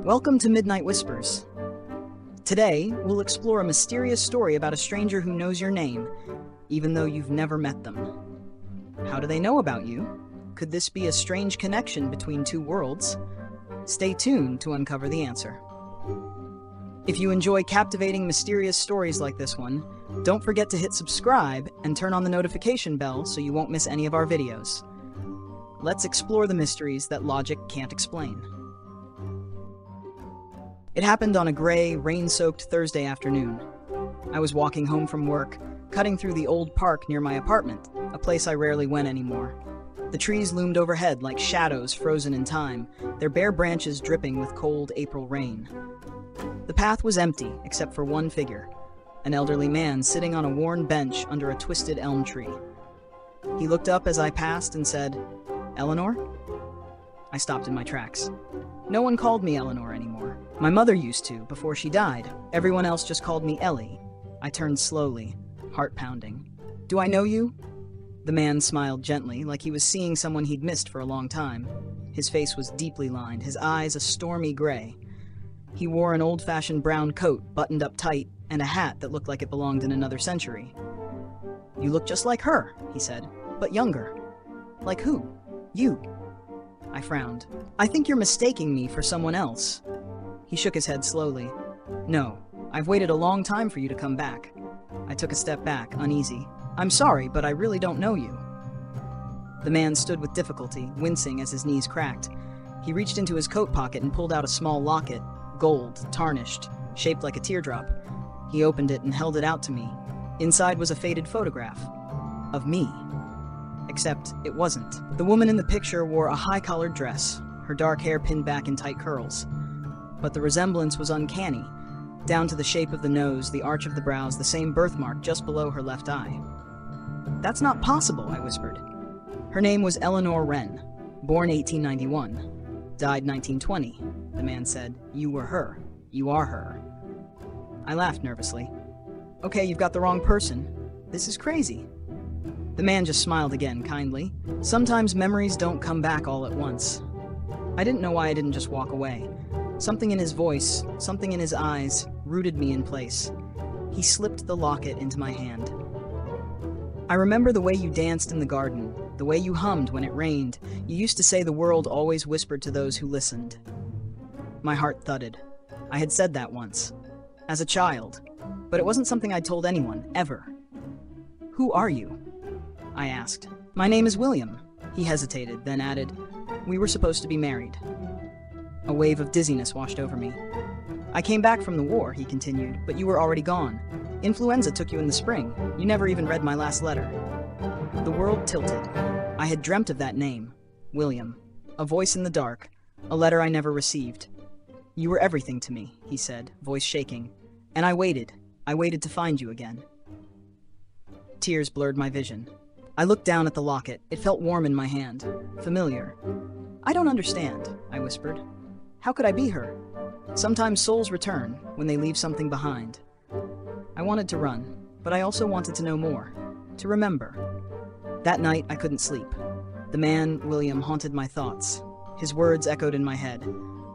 Welcome to Midnight Whispers. Today, we'll explore a mysterious story about a stranger who knows your name, even though you've never met them. How do they know about you? Could this be a strange connection between two worlds? Stay tuned to uncover the answer. If you enjoy captivating, mysterious stories like this one, don't forget to hit subscribe and turn on the notification bell so you won't miss any of our videos. Let's explore the mysteries that logic can't explain. It happened on a gray, rain-soaked Thursday afternoon. I was walking home from work, cutting through the old park near my apartment, a place I rarely went anymore. The trees loomed overhead like shadows frozen in time, their bare branches dripping with cold April rain. The path was empty, except for one figure, an elderly man sitting on a worn bench under a twisted elm tree. He looked up as I passed and said, "Eleanor?" I stopped in my tracks. No one called me Eleanor anymore. My mother used to, before she died. Everyone else just called me Ellie. I turned slowly, heart pounding. "Do I know you?" The man smiled gently, like he was seeing someone he'd missed for a long time. His face was deeply lined, his eyes a stormy gray. He wore an old-fashioned brown coat, buttoned up tight, and a hat that looked like it belonged in another century. "You look just like her," he said, "but younger." "Like who?" "You." I frowned. "I think you're mistaking me for someone else." He shook his head slowly. "No, I've waited a long time for you to come back." I took a step back, uneasy. "I'm sorry, but I really don't know you." The man stood with difficulty, wincing as his knees cracked. He reached into his coat pocket and pulled out a small locket, gold, tarnished, shaped like a teardrop. He opened it and held it out to me. Inside was a faded photograph. Of me. Except it wasn't. The woman in the picture wore a high-collared dress, her dark hair pinned back in tight curls. But the resemblance was uncanny. Down to the shape of the nose, the arch of the brows, the same birthmark just below her left eye. "That's not possible," I whispered. "Her name was Eleanor Wren, born 1891, died 1920, the man said. "You were her. You are her." I laughed nervously. "Okay, you've got the wrong person. This is crazy." The man just smiled again, kindly. Sometimes memories don't come back all at once. I didn't know why I didn't just walk away. Something in his voice, something in his eyes, rooted me in place. He slipped the locket into my hand. "I remember the way you danced in the garden, the way you hummed when it rained. You used to say the world always whispered to those who listened." My heart thudded. I had said that once. As a child. But it wasn't something I'd told anyone, ever. "Who are you?" I asked. "My name is William." He hesitated, then added, "We were supposed to be married." A wave of dizziness washed over me. "I came back from the war," he continued, "but you were already gone. Influenza took you in the spring. You never even read my last letter." The world tilted. I had dreamt of that name, William. A voice in the dark, a letter I never received. "You were everything to me," he said, voice shaking. "And I waited. I waited to find you again." Tears blurred my vision. I looked down at the locket. It felt warm in my hand. Familiar. "I don't understand," I whispered. "How could I be her?" "Sometimes souls return, when they leave something behind." I wanted to run, but I also wanted to know more. To remember. That night, I couldn't sleep. The man, William, haunted my thoughts. His words echoed in my head.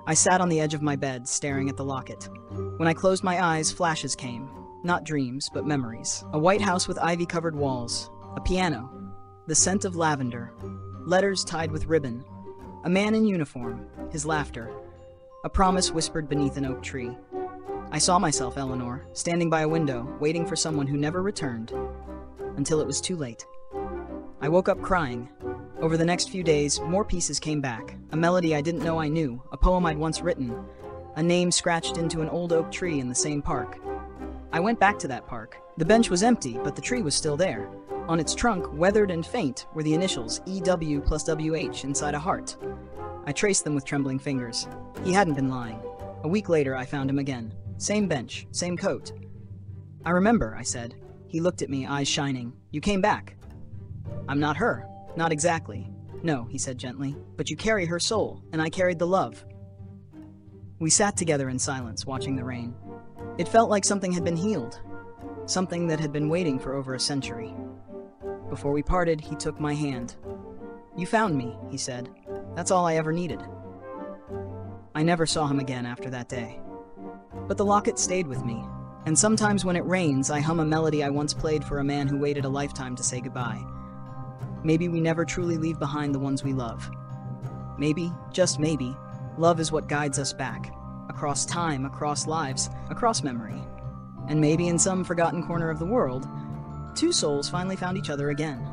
I sat on the edge of my bed, staring at the locket. When I closed my eyes, flashes came. Not dreams, but memories. A white house with ivy-covered walls. A piano. The scent of lavender. Letters tied with ribbon. A man in uniform. His laughter. A promise whispered beneath an oak tree. I saw myself, Eleanor, standing by a window, waiting for someone who never returned. Until it was too late. I woke up crying. Over the next few days, more pieces came back. A melody I didn't know I knew. A poem I'd once written. A name scratched into an old oak tree in the same park. I went back to that park. The bench was empty, but the tree was still there. On its trunk, weathered and faint, were the initials EW plus WH inside a heart. I traced them with trembling fingers. He hadn't been lying. A week later, I found him again. Same bench, same coat. "I remember," I said. He looked at me, eyes shining. "You came back." "I'm not her. Not exactly." "No," he said gently, "but you carry her soul, and I carried the love." We sat together in silence, watching the rain. It felt like something had been healed. Something that had been waiting for over a century. Before we parted, he took my hand. "You found me," he said. "That's all I ever needed." I I never saw him again after that day. But the locket stayed with me, and sometimes when it rains, I hum a melody I once played for a man who waited a lifetime to say goodbye. Maybe we never truly leave behind the ones we love. Maybe, just maybe, love is what guides us back, across time, across lives, across memory. And maybe in some forgotten corner of the world, two souls finally found each other again.